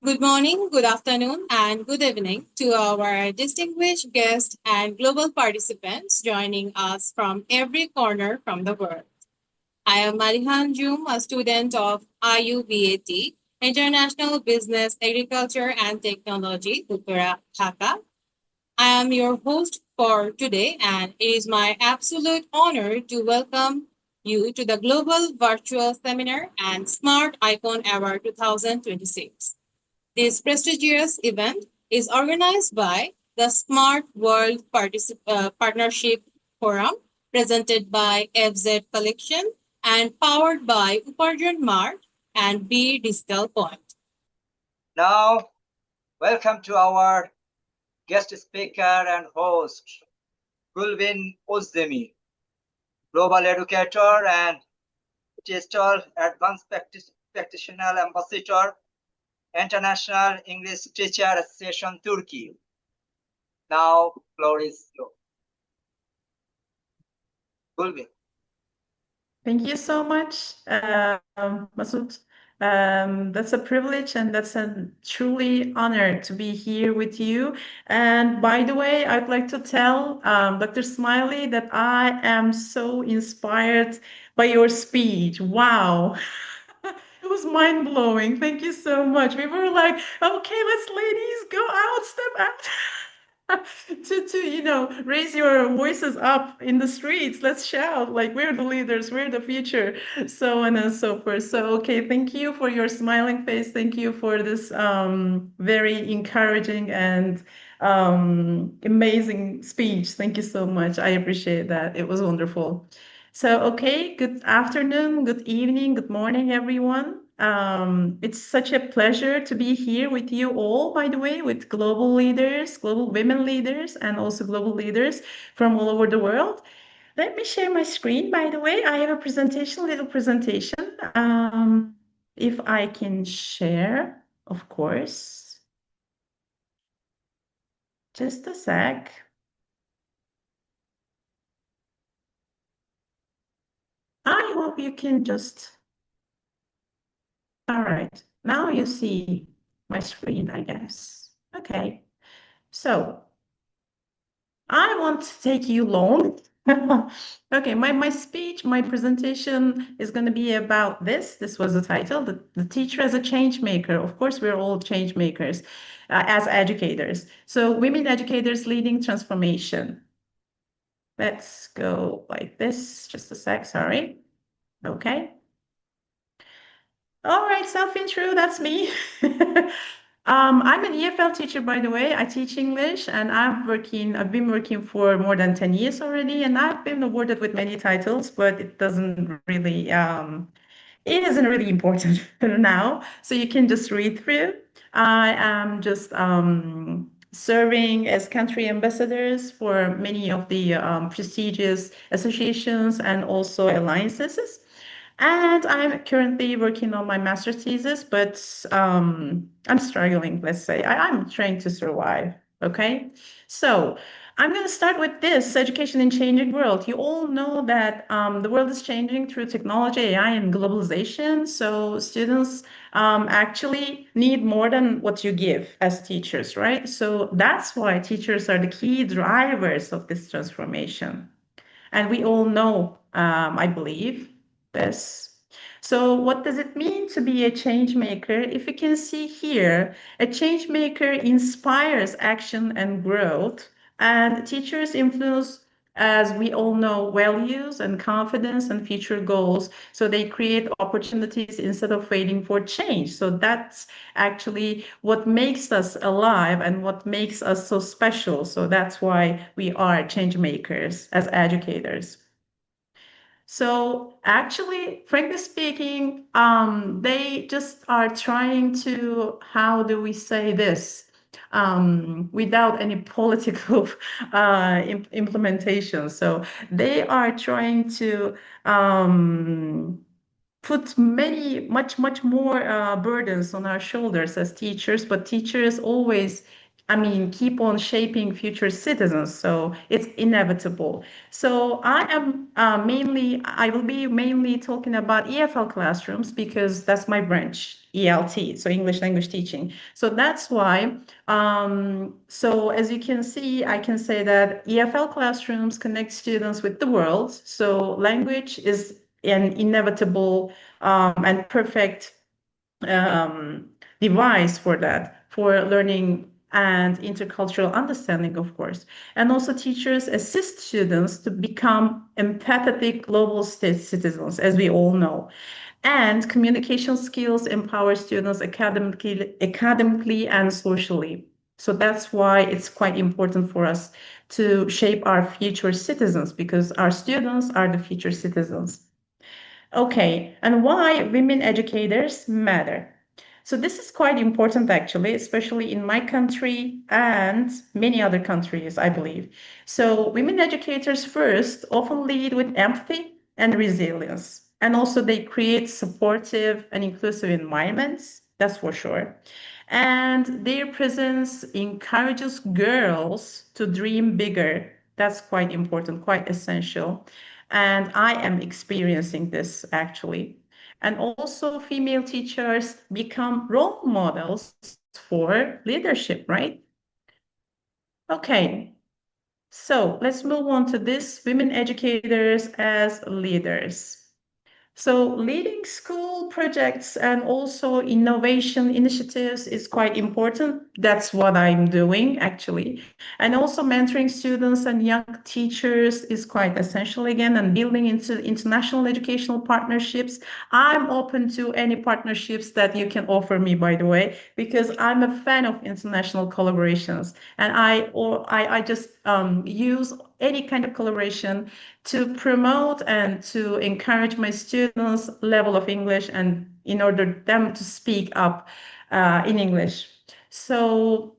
Good morning, good afternoon, and good evening to our distinguished guests and global participants joining us from every corner from the world. I am Marihan Jum, a student of IUBAT, International Business, Agriculture and Technology, Uttara, Dhaka. I am your host for today, and it is my absolute honor to welcome you to the Global Virtual Seminar and Smart Icon Award 2026. This prestigious event is organized by the Smart World Partnership Forum, presented by FZ Collection and powered by Uparjan Mart and B Digital Point. Now, welcome to our guest speaker and host, Gülbin Özdemir, Global Educator and TESOL Advanced Practitioner Ambassador, International English Teacher Association, Turkey. Now, floor is yours. Gülbin. Thank you so much, Masoud. That's a privilege and that's a truly honor to be here with you. And by the way, I'd like to tell Dr. Smiley that I am so inspired by your speech. Wow. It was mind blowing. Thank you so much. We were like, okay, let's ladies go out, step out. to raise your voices up in the streets, let's shout like we're the leaders, we're the future, so on and so forth. So okay, thank you for your smiling face, thank you for this very encouraging and amazing speech. Thank you so much, I appreciate that. It was wonderful. So okay, good afternoon, good evening, good morning, everyone. It's such a pleasure to be here with you all, by the way, with global leaders, global women leaders, and also global leaders from all over the world. Let me share my screen, by the way. I have a presentation, little presentation. If I can share, of course. Just a sec. I hope you can just... All right, now you see my screen, I guess. Okay, so I won't take you long. Okay, my speech, my presentation is going to be about this. This was the title, the teacher as a change maker. Of course, we're all change makers as educators. So women educators leading transformation. Let's go like this. Just a sec, sorry. Okay. All right, self-intro, that's me. I'm an EFL teacher, by the way. I teach English, and I've been working for more than 10 years already, and I've been awarded with many titles, but it isn't really important now. So you can just read through. I am just serving as country ambassadors for many of the prestigious associations and also alliances. And I'm currently working on my master's thesis, but I'm struggling, let's say. I'm trying to survive, okay? So I'm going to start with this, education in changing world. You all know that the world is changing through technology, AI, and globalization. So students actually need more than what you give as teachers, right? So that's why teachers are the key drivers of this transformation. And we all know, I believe, this. So what does it mean to be a change maker? If you can see here, a change maker inspires action and growth, and teachers influence, as we all know, values and confidence and future goals. So they create opportunities instead of waiting for change. So that's actually what makes us alive and what makes us so special. So that's why we are change makers as educators. So actually, frankly speaking, they just are trying to, how do we say this, without any political implementation. So they are trying to put much more burdens on our shoulders as teachers, but teachers always keep on shaping future citizens. So it's inevitable. So I will be mainly talking about EFL classrooms because that's my branch, ELT, so English language teaching. So that's why, so as you can see, I can say that EFL classrooms connect students with the world. So language is an inevitable and perfect um, device for that, for learning and intercultural understanding, of course. And also, teachers assist students to become empathetic global citizens, as we all know. And communication skills empower students academically and socially. So that's why it's quite important for us to shape our future citizens, because our students are the future citizens. Okay, and why women educators matter. So this is quite important actually, especially in my country and many other countries, I believe. So women educators first often lead with empathy and resilience. And also they create supportive and inclusive environments, that's for sure. And their presence encourages girls to dream bigger. That's quite important, quite essential. And I am experiencing this actually. And also, female teachers become role models for leadership, right? Okay, so let's move on to this women educators as leaders. So leading school projects and also innovation initiatives is quite important. That's what I'm doing actually. And also mentoring students and young teachers is quite essential again, and building into international educational partnerships. I'm open to any partnerships that you can offer me, by the way, because I'm a fan of international collaborations. And I just use any kind of collaboration to promote and to encourage my students' level of English and in order them to speak up in English. So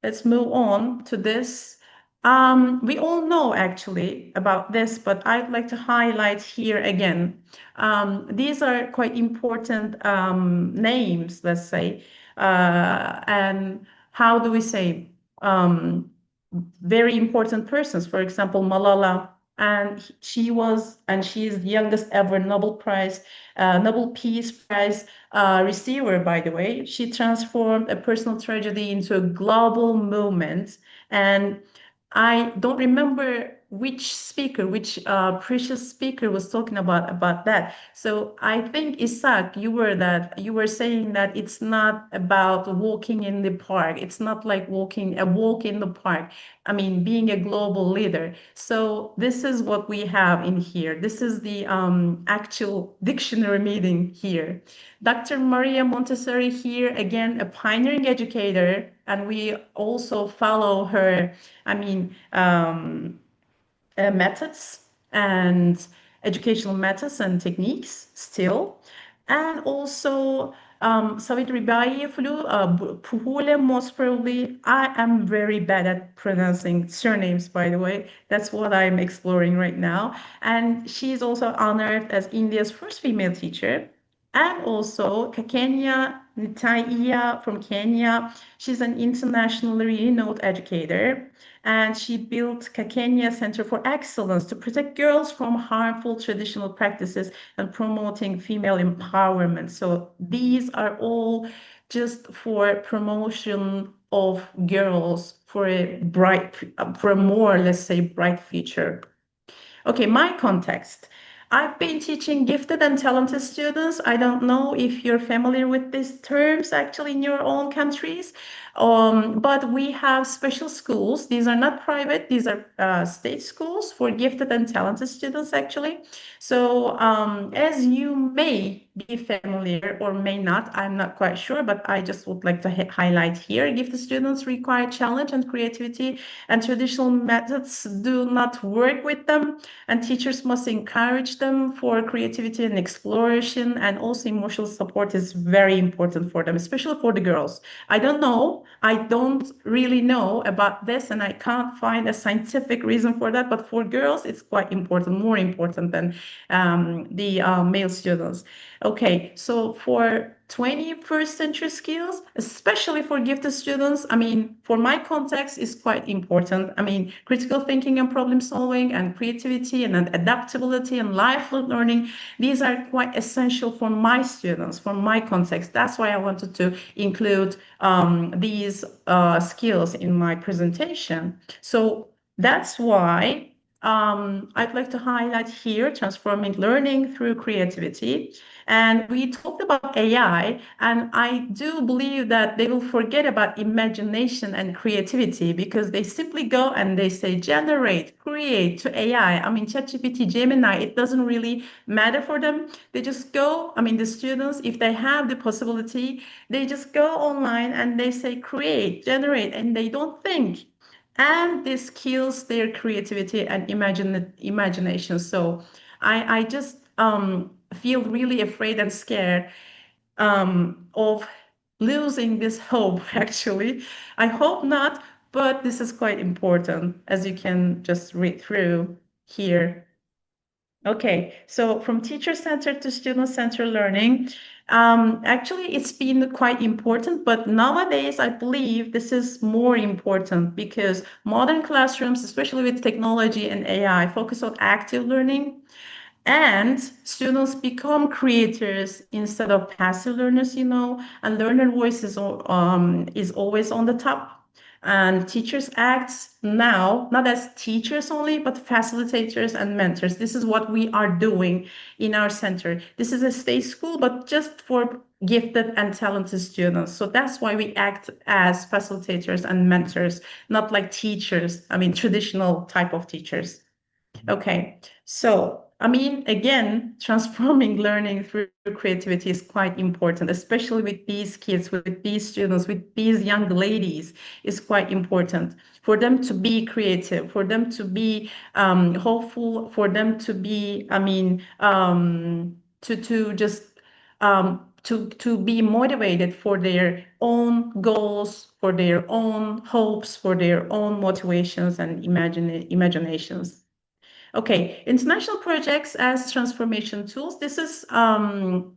let's move on to this. We all know actually about this, but I'd like to highlight here again. These are quite important names, let's say. And how do we say? Very important persons. For example, Malala, and she is the youngest ever Nobel Peace Prize receiver, by the way. She transformed a personal tragedy into a global movement. And I don't remember which precious speaker was talking about that. So I think Isaac, you were saying that it's not about walking in the park. It's not like a walk in the park. I mean, being a global leader. So this is what we have in here. This is the actual dictionary meaning here. Dr. Maria Montessori here, again, a pioneering educator, and we also follow her, I mean, methods and educational methods and techniques still. And also Savitri Bai Flu, Puhule, most probably. I am very bad at pronouncing surnames, by the way. That's what I'm exploring right now. And she is also honored as India's first female teacher. And also Kakenya Nitaiya from Kenya. She's an internationally renowned educator, and she built Kakenya Center for Excellence to protect girls from harmful traditional practices and promoting female empowerment. So these are all just for promotion of girls for a more, let's say, bright future. Okay, my context. I've been teaching gifted and talented students. I don't know if you're familiar with these terms actually in your own countries, but we have special schools. These are not private, these are state schools for gifted and talented students actually. So as you may be familiar or may not, I'm not quite sure, but I just would like to highlight here, gifted students require challenge and creativity, and traditional methods do not work with them, and teachers must encourage them for creativity and exploration, and also emotional support is very important for them, especially for the girls. I don't really know about this, and I can't find a scientific reason for that, but for girls it's quite important, more important than the male students. Okay, so for 21st century skills, especially for gifted students, I mean, for my context is quite important. I mean, critical thinking and problem solving and creativity and adaptability and lifelong learning, these are quite essential for my students, for my context. That's why I wanted to include these skills in my presentation. So that's why I'd like to highlight here transforming learning through creativity. And we talked about AI, and I do believe that they will forget about imagination and creativity because they simply go and they say generate, create to AI. I mean, ChatGPT, Gemini, it doesn't really matter for them. They just go, I mean, the students, if they have the possibility, they just go online and they say create, generate, and they don't think. And this kills their creativity and imagination. So I just feel really afraid and scared of losing this hope, actually. I hope not, but this is quite important, as you can just read through here. Okay, so from teacher-centered to student-centered learning, actually it's been quite important, but nowadays I believe this is more important because modern classrooms, especially with technology and AI, focus on active learning and students become creators instead of passive learners, and learner voice is always on the top. And teachers act now not as teachers only, but facilitators and mentors. This is what we are doing in our center. This is a state school, but just for gifted and talented students. So that's why we act as facilitators and mentors, not like teachers. I mean, traditional type of teachers. Okay, so I mean, again, transforming learning through creativity is quite important, especially with these kids, with these students, with these young ladies, is quite important for them to be creative, for them to be hopeful, for them to be, I mean, to just to be motivated for their own goals, for their own hopes, for their own motivations and imaginations. Okay, international projects as transformation tools. This is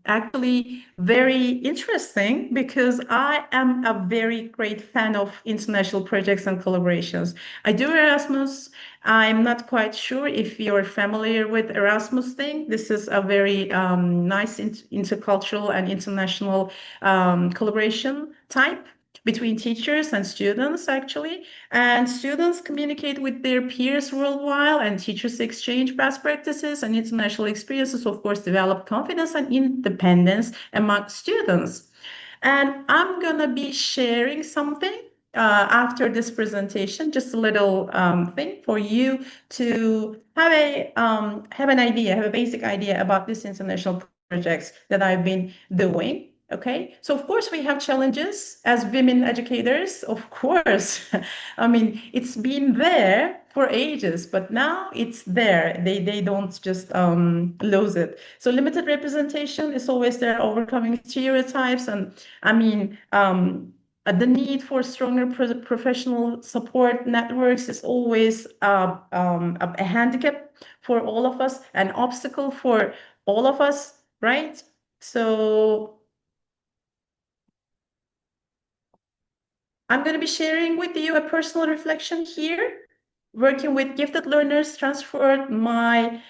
actually very interesting because I am a very great fan of international projects and collaborations. I do Erasmus. I'm not quite sure if you're familiar with Erasmus thing. This is a very nice intercultural and international collaboration type between teachers and students, actually. And students communicate with their peers worldwide, and teachers exchange best practices and international experiences, of course, develop confidence and independence among students. And I'm going to be sharing something after this presentation, just a little thing for you to have an idea, have a basic idea about these international projects that I've been doing. Okay, so of course we have challenges as women educators, of course. I mean, it's been there for ages, but now it's there. They don't just lose it. So limited representation is always there, overcoming stereotypes, and I mean, the need for stronger professional support networks is always a handicap for all of us, an obstacle for all of us, right? So I'm going to be sharing with you a personal reflection here. Working with gifted learners transformed my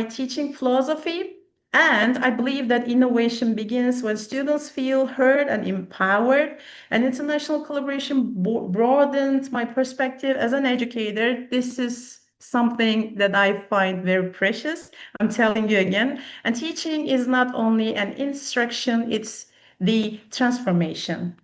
teaching philosophy. And I believe that innovation begins when students feel heard and empowered. And international collaboration broadened my perspective as an educator. This is something that I find very precious. I'm telling you again. And teaching is not only an instruction, it's the transformation.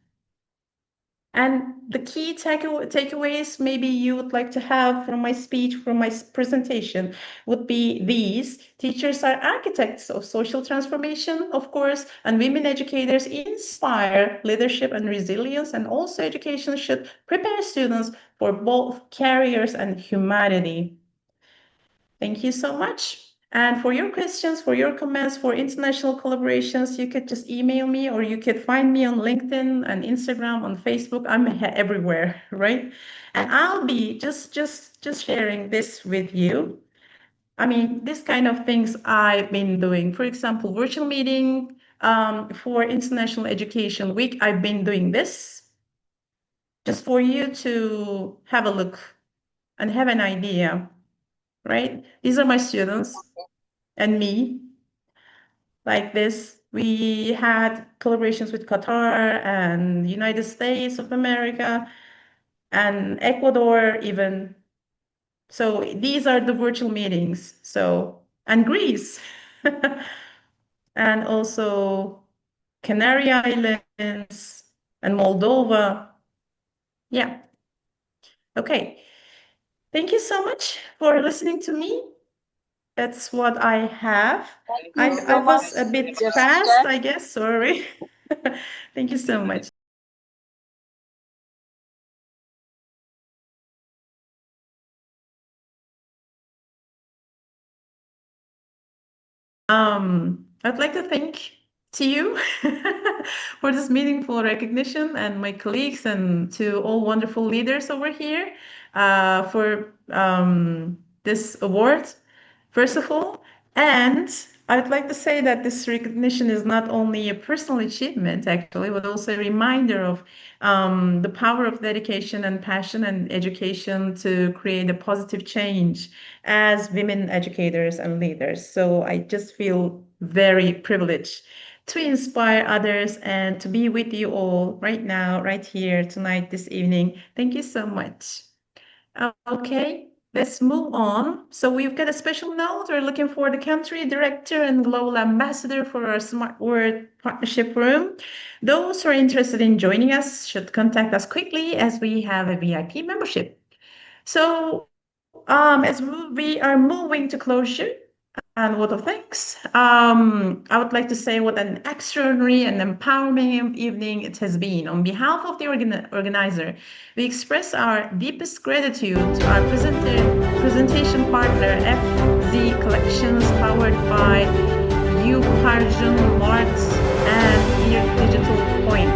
And the key takeaways maybe you would like to have from my speech, from my presentation, would be these. Teachers are architects of social transformation, of course, and women educators inspire leadership and resilience, and also education should prepare students for both careers and humanity. Thank you so much. And for your questions, for your comments, for international collaborations, you could just email me or you could find me on LinkedIn and Instagram, on Facebook. I'm everywhere, right? And I'll be just sharing this with you. I mean, this kind of things I've been doing. For example, virtual meeting for International Education Week, I've been doing this just for you to have a look and have an idea, right? These are my students and me, like this. We had collaborations with Qatar and United States of America and Ecuador even. So these are the virtual meetings. So, and Greece. And also Canary Islands and Moldova. Yeah. Okay. Thank you so much for listening to me. That's what I have. Thank I, you I so was much, a bit fast, Jessica. I guess. Sorry. Thank you so much. I'd like to thank to you for this meaningful recognition and my colleagues and to all wonderful leaders over here for this award, first of all. And I'd like to say that this recognition is not only a personal achievement, actually, but also a reminder of the power of dedication and passion and education to create a positive change as women educators and leaders. So I just feel very privileged to inspire others and to be with you all right now, right here, tonight, this evening. Thank you so much. Okay, let's move on. So we've got a special note. We're looking for the country director and global ambassador for our Smart Word Partnership Room. Those who are interested in joining us should contact us quickly as we have a VIP membership. So as we are moving to closure and vote of thanks, I would like to say what an extraordinary and empowering evening it has been. On behalf of the organizer, we express our deepest gratitude to our presentation partner, FZ Collections, powered by Uparjun Mart and Ear Digital Point.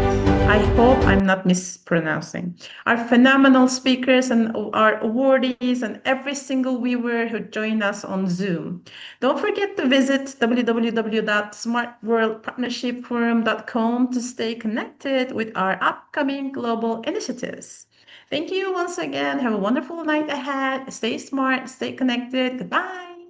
I hope I'm not mispronouncing. Our phenomenal speakers and our awardees and every single viewer who joined us on Zoom. Don't forget to visit www.smartworldpartnershipforum.com to stay connected with our upcoming global initiatives. Thank you once again. Have a wonderful night ahead. Stay smart, stay connected. Goodbye.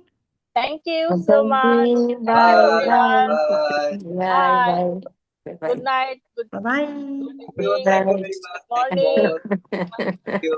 Thank you so Thank much. you. Thank you, Bye. Bye. everyone. Bye. Bye. Bye. Bye. Bye. Good Bye. night. Good Bye bye. Thank you. evening. Thank you Bye. very much. Morning. Thank you.